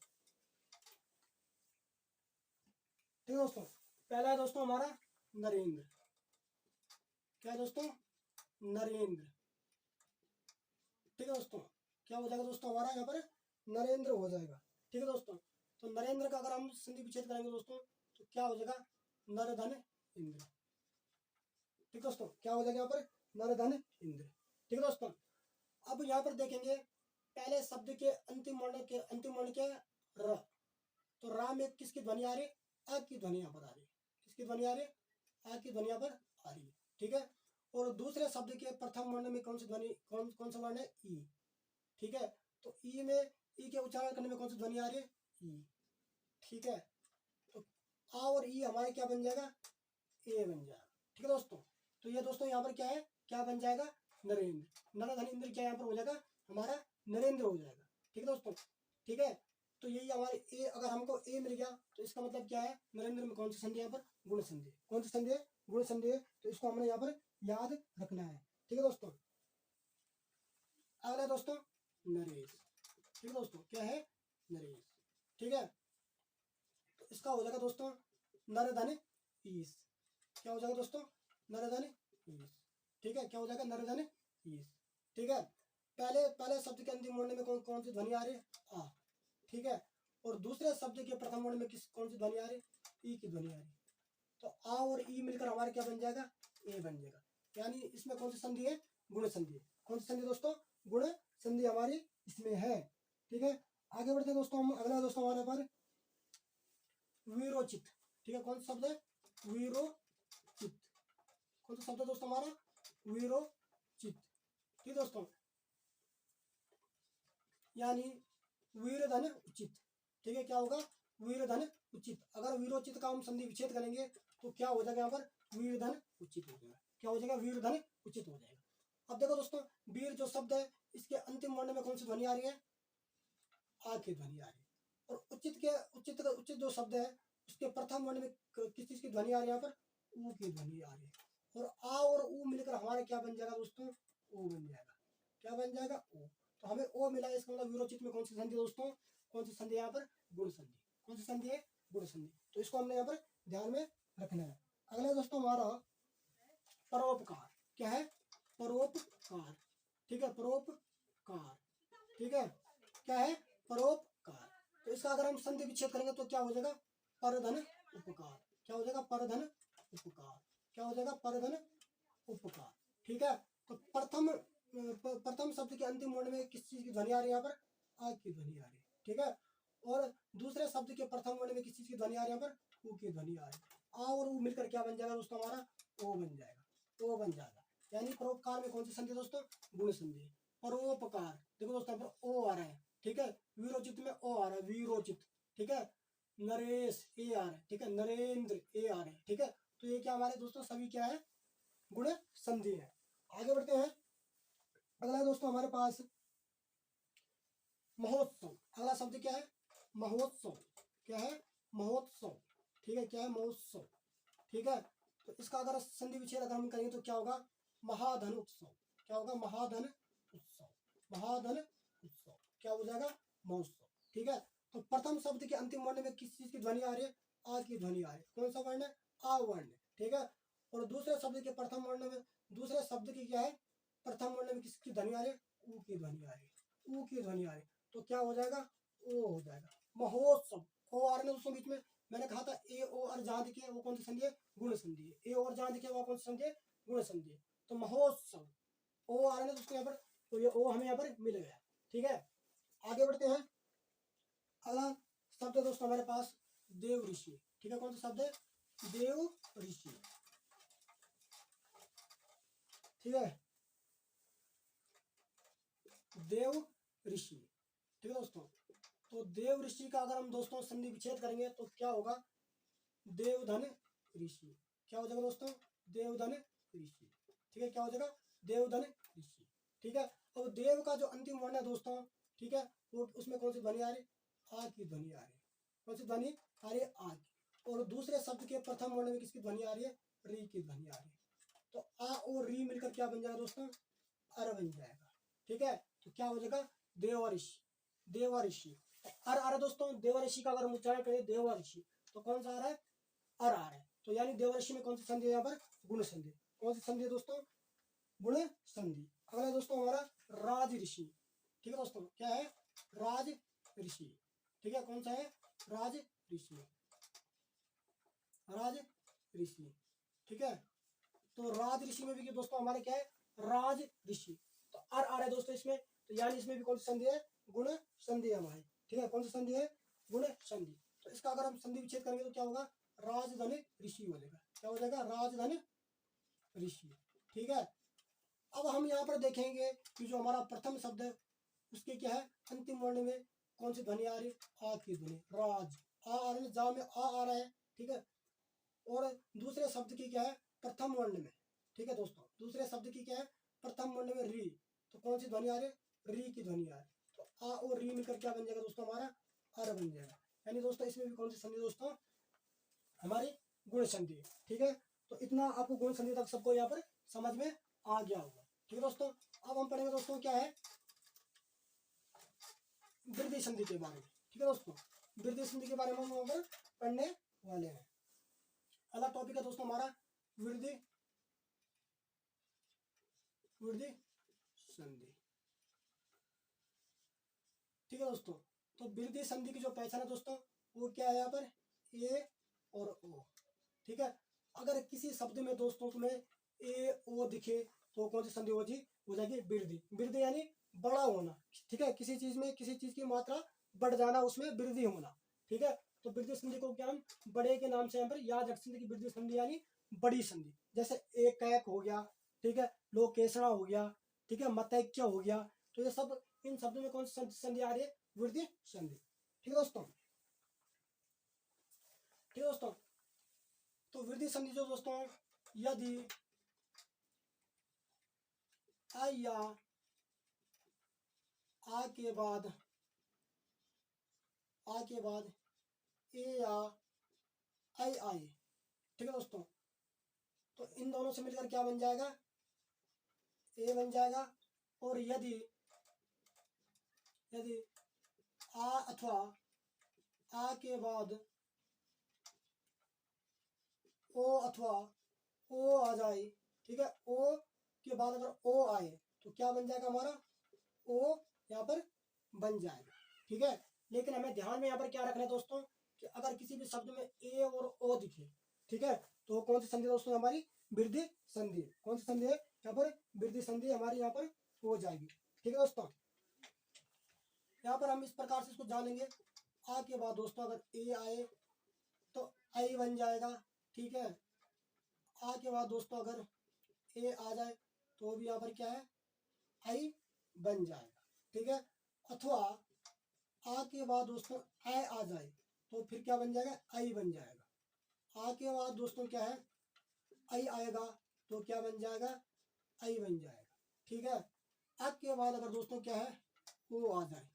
ठीक है दोस्तों, पहला है दोस्तों हमारा नरेंद्र। क्या है दोस्तों, नरेंद्र। ठीक है दोस्तों, क्या हो जाएगा दोस्तों, हमारा यहाँ पर नरेंद्र हो जाएगा। ठीक है दोस्तों, तो नरेंद्र का अगर हम संधि विच्छेद करेंगे दोस्तों तो क्या हो जाएगा, नर धन इंद्र। ठीक है दोस्तों, क्या हो जाएगा यहाँ पर, नर धन इंद्र। ठीक है दोस्तों, अब यहाँ पर देखेंगे पहले शब्द के अंतिम वर्ण क्या है, र। तो रा में किसकी ध्वनि आ रही है, आ की ध्वनि यहाँ पर आ रही है। किसकी ध्वनि आ रही है, आ की ध्वनि यहाँ पर आ रही है। ठीक है, और दूसरे शब्द के प्रथम वर्ण में कौन सी ध्वनि, कौन सा वर्ण है, ई। ठीक है, तो ई में, ई के उच्चारण करने में कौन सी ध्वनि आ रही है, ई। ठीक है, तो आ और ई हमारे क्या बन जाएगा, ए बन जाएगा। ठीक है दोस्तों, तो ये दोस्तों यहाँ पर क्या है, क्या बन जाएगा, नरेंद्र। नर धन इंद्र क्या यहाँ पर हो जाएगा, हमारा नरेंद्र हो जाएगा। ठीक है दोस्तों, ठीक है, तो यही हमारे ए, अगर हमको ए मिल गया तो इसका मतलब क्या है, नरेंद्र में कौन सी संधि, यहाँ पर गुण संधि। कौन सी संधि है, गुण संधि है, तो इसको हमने यहाँ पर याद रखना है। ठीक है दोस्तों, अगला दोस्तों नरेश। ठीक है दोस्तों, क्या है, नरेश। ठीक है, तो इसका हो जाएगा दोस्तों नर धन ईश। क्या हो जाएगा दोस्तों, नर धन ईश। ठीक है, क्या हो जाएगा, नर धन ईश। ठीक है, पहले शब्द के अंतिम वर्ण में कौन सी ध्वनि आ रही है, आ। ठीक है, और दूसरे शब्द के प्रथम वर्ण में कौन सी ध्वनि आ रही है, ई की ध्वनि आ रही है। तो आ और ई मिलकर हमारे क्या बन जाएगा, ए बन जाएगा। यानी इसमें कौन सी संधि है, गुण संधि है। कौन सी संधि दोस्तों, गुण संधि हमारी इसमें है। ठीक है, आगे बढ़ते हैं दोस्तों हम, अगला दोस्तों हमारे पर वीरोचित। ठीक है, कौन सा शब्द है, वीरोचित। कौन सा शब्द है दोस्तों हमारा, वीरोचित। ठीक दोस्तों, यानी वीर धन उचित। ठीक है, क्या होगा, वीर धन उचित। अगर वीरोचित का हम संधि विच्छेद करेंगे तो क्या हो जाएगा, यहाँ पर वीर धन उचित हो जाएगा। क्या हो जाएगा, वीर धन उचित हो जाएगा। अब देखो दोस्तों, वीर जो शब्द है इसके अंतिम वर्ण में कौन सी ध्वनि आ रही है, आ की ध्वनि आ रही है। और उचित जो शब्द है उसके प्रथम वर्ण में किस चीज की ध्वनि आ रही है, यहाँ पर ऊ की ध्वनि आ रही है। और आ और ऊ मिलकर हमारा क्या बन जाएगा दोस्तों, ओ बन जाएगा। क्या बन जाएगा, ओ। तो हमें ओ मिला, इसका मतलब वीरोचित में कौन सी संधि दोस्तों, कौन सी संधि, यहाँ पर गुण संधि। कौन सी संधि है, गुण संधि। तो इसको हमने यहाँ पर ध्यान में रखना है। अगला दोस्तों हमारा परोपकार। क्या है, परोपकार। ठीक है, परोपकार। ठीक है, क्या है, परोपकार। तो इसका अगर हम संधि विच्छेद करेंगे तो क्या हो जाएगा, परधन उपकार। क्या हो जाएगा, परधन उपकार। क्या हो जाएगा, परधन उपकार। ठीक है, तो प्रथम शब्द के अंतिम वर्ण में किस चीज की ध्वनि आ रही है, यहाँ पर आ की ध्वनि आ रही है। ठीक है, और दूसरे शब्द के प्रथम वर्ण में किस चीज की ध्वनि आ रही है, यहाँ पर ऊ की ध्वनि आ रही है। आ और ऊ मिलकर क्या बन जाएगा दोस्तों, हमारा ओ बन जाएगा। ओ बन जाएगा, यानी परोपकार में कौन सी संधि दोस्तों, गुण संधि। परोपकार, देखो दोस्तों यहाँ पर ओ आ रहा है। ठीक है, वीरोचित में ओ आ रहा है, वीरोचित। ठीक है, नरेश ए आ रहा है। ठीक है, नरेंद्र ए आ रहे हैं। ठीक है, तो ये क्या हमारे दोस्तों सभी क्या है, गुण संधि है। आगे बढ़ते हैं, अगला दोस्तों हमारे पास महोत्सव। अगला शब्द क्या है, महोत्सव। क्या है, महोत्सव। ठीक है, क्या है, महोत्सव। ठीक है, तो इसका अगर संधि विच्छेद अगर हम करेंगे तो क्या होगा, महाधन उत्सव। क्या होगा, महाधन उत्सव। महाधन उत्सव, क्या हो जाएगा, महोत्सव। ठीक है, तो प्रथम शब्द के अंतिम वर्ण में किस चीज की ध्वनि आ रही है, आ की ध्वनि आ रही है। कौन सा वर्ण है, आ वर्ण। ठीक है, और दूसरे शब्द के प्रथम वर्ण में, दूसरे शब्द की क्या है, प्रथम वर्ण में किसकी ध्वनि आ रही है, ऊ की ध्वनि आ रही है। ऊ की ध्वनि आ रही है, तो क्या हो जाएगा, ओ हो जाएगा। महोत्सव, ओ आ रहे हैं दोस्तों बीच में, मैंने कहा था ए ओ और जहां दिखे वो कौन सी संधि है, गुण संधि है। ए और जहां दिखे वो कौन सी संधि है, गुण संधि है। तो महोत्सव, ओ आ रहे हैं दोस्तों यहाँ पर, तो ये ओ हमें यहाँ पर मिल गया। ठीक है, आगे बढ़ते हैं, अगला शब्द है दोस्तों हमारे पास देव ऋषि। ठीक है, कौन सा शब्द है, देव ऋषि। ठीक है, देव ऋषि। ठीक है दोस्तों, तो देव ऋषि का अगर हम दोस्तों संधि विच्छेद करेंगे तो क्या होगा, देवधन ऋषि। क्या हो जाएगा दोस्तों, देवधन ऋषि। ठीक है, क्या हो जाएगा, देवधन ऋषि। ठीक है, अब देव का जो अंतिम वर्ण है दोस्तों, ठीक है, वो उसमें कौन सी ध्वनि आ रही, आ की ध्वनि आ रही है। कौन सी ध्वनि आ रही है, आ की। और दूसरे शब्द के प्रथम वर्ण में किसकी ध्वनि आ रही है, री की ध्वनि आ रही है। तो आ और री मिलकर क्या बन जाएगा दोस्तों, अर बन जाएगा। ठीक है, तो क्या हो जाएगा, देवर्षि, देवर्षि। अर आ रहा है दोस्तों, देवर्षि का अगर हम उच्चारण करें देवर्षि, तो कौन सा आ रहा है, अर आ रहा है। तो यानी देवर्षि में कौन सी संधि है यहाँ पर, गुण संधि। कौन सी संधि है दोस्तों, गुण संधि। अगला दोस्तों हमारा राज ऋषि। ठीक है दोस्तों, क्या है, राज ऋषि। ठीक है, कौन सा है, राज ऋषि, राज ऋषि। ठीक है, तो राज ऋषि में भी दोस्तों हमारे क्या है, राज ऋषि। तो अर आ रहा है दोस्तों इसमें, तो यानी इसमें भी कौन सी संधि है, गुण संधि है हमारी। ठीक है, कौन सी संधि है, गुण संधि। तो इसका अगर हम संधि विच्छेद करेंगे तो क्या होगा, राजधन ऋषि हो जाएगा। क्या हो जाएगा, राजधन ऋषि। ठीक है, अब हम यहाँ पर देखेंगे कि जो हमारा प्रथम शब्द है उसके क्या है, अंतिम वर्ण में कौन सी ध्वनि आ रही है, आ की ध्वनि, राज। आ रहा है, जा में आ रहा है। ठीक है, और दूसरे शब्द की क्या है, प्रथम वर्ण में। ठीक है दोस्तों, दूसरे शब्द की क्या है, प्रथम वर्ण में री। तो कौन सी ध्वनि आ रही है, री की ध्वनि आ रही है। तो आ और री मिलकर क्या बन जाएगा दोस्तों, हमारा अर बन जाएगा। यानी दोस्तों इसमें भी कौन सी संधि दोस्तों, हमारी गुण संधि। ठीक है, तो इतना आपको गुण संधि तक सबको यहाँ पर समझ में आ गया होगा। ठीक है दोस्तों, अब हम पढ़ेंगे दोस्तों क्या है, वृद्धि संधि के बारे में। ठीक है दोस्तों, वृद्धि संधि के बारे में हम यहाँ पर पढ़ने वाले हैं। अगला टॉपिक है दोस्तों हमारा वृद्धि, वृद्धि संधि। ठीक है दोस्तों, तो वृद्धि संधि की जो पहचान है दोस्तों वो क्या है, यहाँ पर ए और ओ। ठीक है, अगर किसी शब्द में दोस्तों तुम्हें ए ओ दिखे तो कौन सी संधि हो जाएगी, वृद्धि। वृद्धि यानी बड़ा होना। ठीक है, किसी चीज में किसी चीज की मात्रा बढ़ जाना, उसमें वृद्धि होना। ठीक है, तो वृद्धि संधि को क्या हम बड़े के नाम से यहाँ पर याद रख सकते हैं कि वृद्धि संधि यानी बड़ी संधि। जैसे एक हो गया, ठीक है, लोकेशणा हो गया, ठीक है, मतैक्य हो गया। तो ये सब, इन शब्दों में कौन सी संधि आ रही है, वृद्धि संधि। ठीक है दोस्तों, ठीक है दोस्तों, तो वृद्धि संधि जो दोस्तों, यदि आ या आ के बाद ए या आई आए। ठीक है दोस्तों, तो इन दोनों से मिलकर क्या बन जाएगा, ए बन जाएगा। और यदि यदि आ अथवा आ के बाद ओ अथवा ओ आ जाए, ठीक है, ओ के बाद अगर ओ आए तो क्या बन जाएगा, हमारा ओ यहाँ पर बन जाएगा। ठीक है, लेकिन हमें ध्यान में यहाँ पर क्या रखना है दोस्तों, कि अगर किसी भी शब्द में ए और ओ दिखे, ठीक है, तो कौन सी संधि दोस्तों, हमारी वृद्धि संधि। कौन सी संधि है यहाँ पर, वृद्धि संधि हमारी यहाँ पर हो जाएगी। ठीक है दोस्तों, यहाँ पर हम इस प्रकार से इसको जानेंगे। आ के बाद दोस्तों अगर ए आए तो आई बन जाएगा। ठीक है, आ के बाद दोस्तों अगर ए आ जाए तो भी यहाँ पर क्या है, आई बन जाएगा। ठीक है, अथवा आ के बाद दोस्तों आई आ जाए तो फिर क्या बन जाएगा, आई बन जाएगा। आ के बाद दोस्तों क्या है, आई आएगा तो क्या बन जाएगा, आई बन जाएगा। ठीक है, आ के बाद अगर दोस्तों क्या है, ओ आ जाए,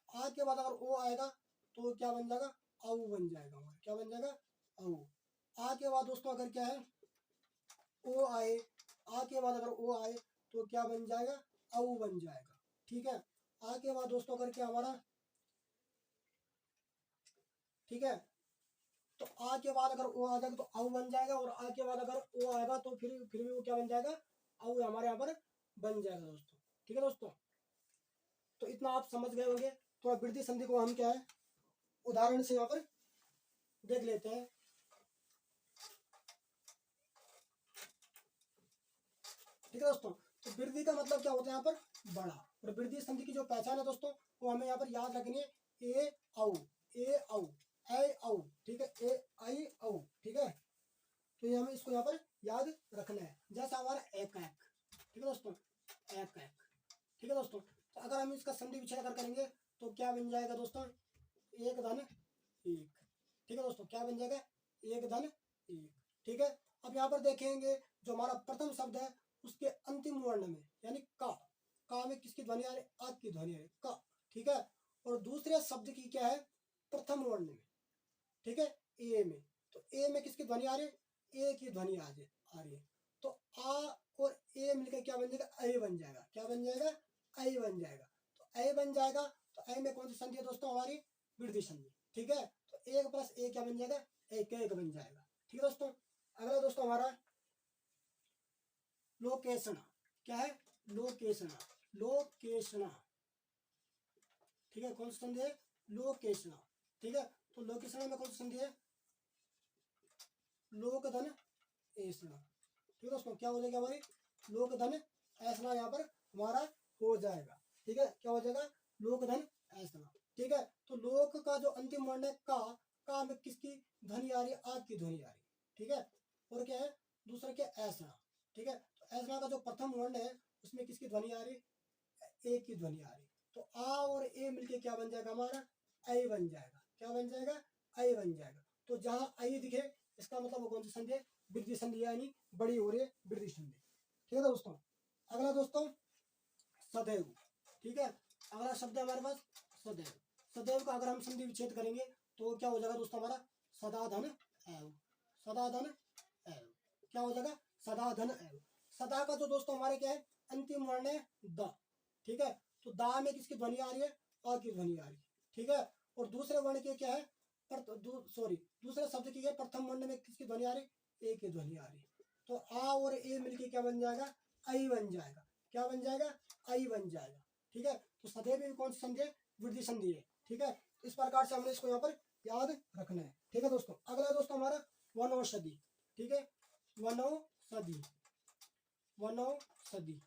आ के बाद अगर ओ आएगा तो क्या बन जाएगा, औ बन जाएगा। क्या बन जाएगा, औ। आ के बाद दोस्तों अगर क्या है, ओ आए, आ के बाद अगर ओ आए तो क्या बन जाएगा, औ बन जाएगा। ठीक है, आ के बाद दोस्तों अगर क्या हमारा, ठीक है, तो आ के बाद अगर ओ आ जाएगा तो औ बन जाएगा। और आ के बाद अगर ओ आएगा तो फिर भी वो क्या बन जाएगा, औ हमारे यहाँ पर बन जाएगा दोस्तों। ठीक है दोस्तों, तो इतना आप समझ गए होंगे। तो अब वृद्धि संधि को हम क्या है, उदाहरण से यहाँ पर देख लेते हैं। ठीक है दोस्तों, तो वृद्धि का मतलब क्या होता है यहाँ पर, बड़ा। और वृद्धि संधि की जो पहचान है दोस्तों वो हमें यहाँ पर याद रखनी है, ए औ, ए औ, ऐ औ। ठीक है, ए आई औ। ठीक है, तो ये हमें इसको यहाँ पर याद रखना है। जैसा हमारा एक एक। ठीक है दोस्तों, एक एक। ठीक है दोस्तों, तो अगर हम इसका संधि विच्छेद अगर करेंगे तो क्या बन जाएगा दोस्तों, एक धन एक। ठीक है दोस्तों, क्या बन जाएगा, एक धन एक। ठीक है, अब यहाँ पर देखेंगे जो हमारा प्रथम शब्द है उसके अंतिम वर्ण में यानी का में किसकी ध्वनि आ रही है, आ की ध्वनि आ रही है, का। ठीक है। और दूसरे शब्द की क्या है, प्रथम वर्ण में, ठीक है, ए में। तो ए में किसकी ध्वनि आ रही है, ए की ध्वनि आ रही है। तो आ और ए मिलकर क्या बन जाएगा, ऐ बन जाएगा। क्या बन जाएगा, ऐ बन जाएगा। तो ऐ बन जाएगा। तो ऐ में कौन सी संधि है दोस्तों, हमारी वृद्धि संधि, ठीक है। तो एक प्लस ए क्या बन जाएगा, एक एक बन जाएगा, ठीक है दोस्तों। अगला दोस्तों हमारा लोकेशना, क्या है, लोकेशना, लोकेशना, ठीक है। कौन सी संधि है, लोकेशना, ठीक है। तो लोकेशना में कौन सी संधि है, लोक धन ऐसना, ठीक है दोस्तों। क्या हो जाएगा हमारी, लोक धन ऐसना यहाँ पर हमारा हो जाएगा, ठीक है। क्या हो जाएगा, लोक धन ऐसना, ठीक है। तो लोक का जो अंतिम वर्ण है का में किसकी ध्वनि आ रही है, आ की ध्वनि आ रही है, ठीक है। और क्या है, दूसरा क्या, ऐसना, ठीक है। तो ऐसना का जो प्रथम वर्ण है उसमें किसकी ध्वनि आ रही है, ए की ध्वनि आ रही है। तो आ और ए मिलके क्या बन जाएगा हमारा, ऐ बन जाएगा। क्या बन जाएगा, ऐ बन जाएगा। तो जहां ऐ दिखे इसका मतलब वो कौन सी संधि है, वृद्धि संधि, यानी बड़ी हो रही है वृद्धि संधि, ठीक है दोस्तों। अगला दोस्तों सदैव, ठीक है। अगला शब्द है हमारे पास सदैव। सदैव का अगर हम संधि विच्छेद करेंगे तो क्या हो जाएगा दोस्तों हमारा, सदाधन एव, सदाधन एव, क्या हो जाएगा, सदाधन एव। सदा का जो दोस्तों हमारे क्या है, अंतिम वर्ण है द, ठीक है। तो दा में किसकी ध्वनि आ रही है, अ की ध्वनि आ रही है, ठीक है। और दूसरे वर्ण की क्या है, दूसरे शब्द की प्रथम वर्ण में किसकी ध्वनि आ रही है, ए की ध्वनि आ रही है। तो आ और ए मिलके क्या बन जाएगा, आई बन जाएगा। क्या बन जाएगा, आई बन जाएगा, ठीक है। तो सदैव में कौन सी संधि है, वृद्धि संधि है, ठीक है। इस प्रकार से हमने इसको यहाँ पर याद रखना है, ठीक है दोस्तों। अगला दोस्तों हमारा वनौषधि, ठीक है, वनौषधि, वनौषधि,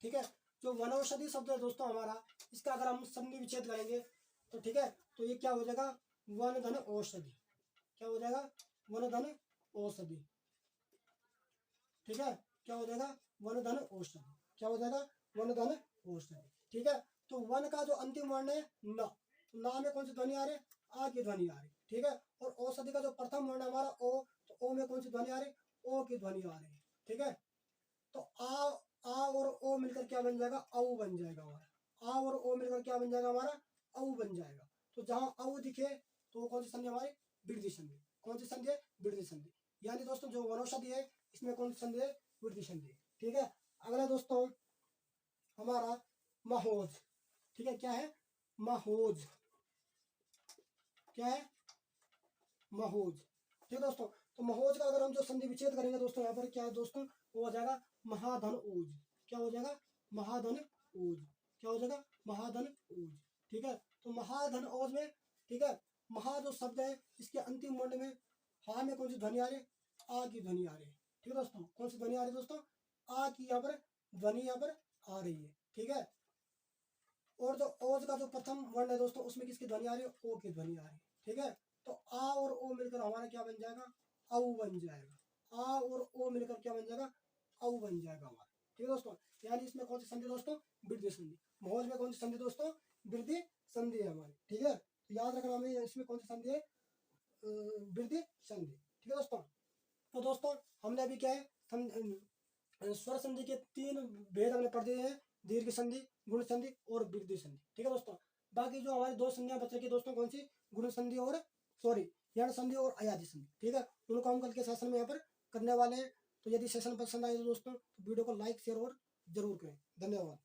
ठीक है। जो वनौषधि शब्द है दोस्तों हमारा, इसका अगर हम संधि विच्छेद करेंगे तो ठीक है, तो ये क्या हो जाएगा, वन धन औषधि, क्या हो जाएगा, वन धन औषधि, ठीक है। क्या हो जाएगा, वन धन औषधि, क्या हो जाएगा, वन धन औषधि, ठीक है। तो वन का जो अंतिम वर्ण है न, ना में कौन सी ध्वनि आ रही है, आ की ध्वनि आ रही, ठीक है। और औषधि का जो प्रथम वर्ण है हमारा ओ, तो ओ में कौन सी ध्वनि आ रही, ओ की ध्वनि आ रही है, ठीक है। तो आ और ओ मिलकर क्या बन जाएगा, औ बन जाएगा हमारा। आ और ओ मिलकर क्या बन जाएगा हमारा, औ बन जाएगा। तो जहां औ दिखे तो वो कौन सी संधि हमारी, वृद्धि संधि। कौन सी संधि है, वृद्धि संधि। यानी दोस्तों जो वनौषधि है इसमें कौन सी संधि है, वृद्धि संधि है, ठीक है। अगला दोस्तों हमारा महोज, ठीक है। क्या है, महोज, क्या है, महोज, ठीक है दोस्तों। तो महोज का अगर हम जो संधि विच्छेद करेंगे दोस्तों, यहाँ पर क्या है दोस्तों, वो हो जाएगा महाधन ओज। क्या हो जाएगा, महाधन ओज, क्या हो जाएगा, महाधन ओज, ठीक है। तो महाधन ओज में, ठीक है, महा जो शब्द है इसके अंतिम वर्ण में हा में कौन सी ध्वनि आ रही है, आ की ध्वनि आ रही है, ठीक है दोस्तों। कौन सी ध्वनि आ रही है दोस्तों, आ की यहाँ पर ध्वनि यहाँ पर आ रही है, ठीक है। और जो ओज का जो प्रथम वर्ण है दोस्तों उसमें किसकी ध्वनि आ रही है, ओ की ध्वनि आ रही है, ठीक है। तो आ और ओ मिलकर हमारा क्या बन जाएगा, औ बन जाएगा। आ और ओ मिलकर क्या बन जाएगा, औ बन जाएगा हमारा, ठीक है दोस्तों। यानी इसमें कौन सी संधि दोस्तों, वृद्धि संधि। महोज में कौन सी संधि दोस्तों, वृद्धि संधि है हमारी, ठीक है। तो याद रखना हमें इसमें कौन सी संधि है, वृद्धि संधि, ठीक है दोस्तों। तो दोस्तों हमने अभी क्या है, स्वर संधि के तीन भेद हमने पढ़ दिए हैं, दीर्घ संधि, गुण संधि और वृद्धि संधि, ठीक है दोस्तों। बाकी जो हमारी दो संधियां बच रही दोस्तों, कौन सी, गुण संधि और सॉरी यण संधि और अयाधि संधि, ठीक है। उनको हम कल के सेशन में यहाँ पर करने वाले हैं। तो यदि सेशन पसंद आए तो दोस्तों तो वीडियो को लाइक शेयर और जरूर करें। धन्यवाद।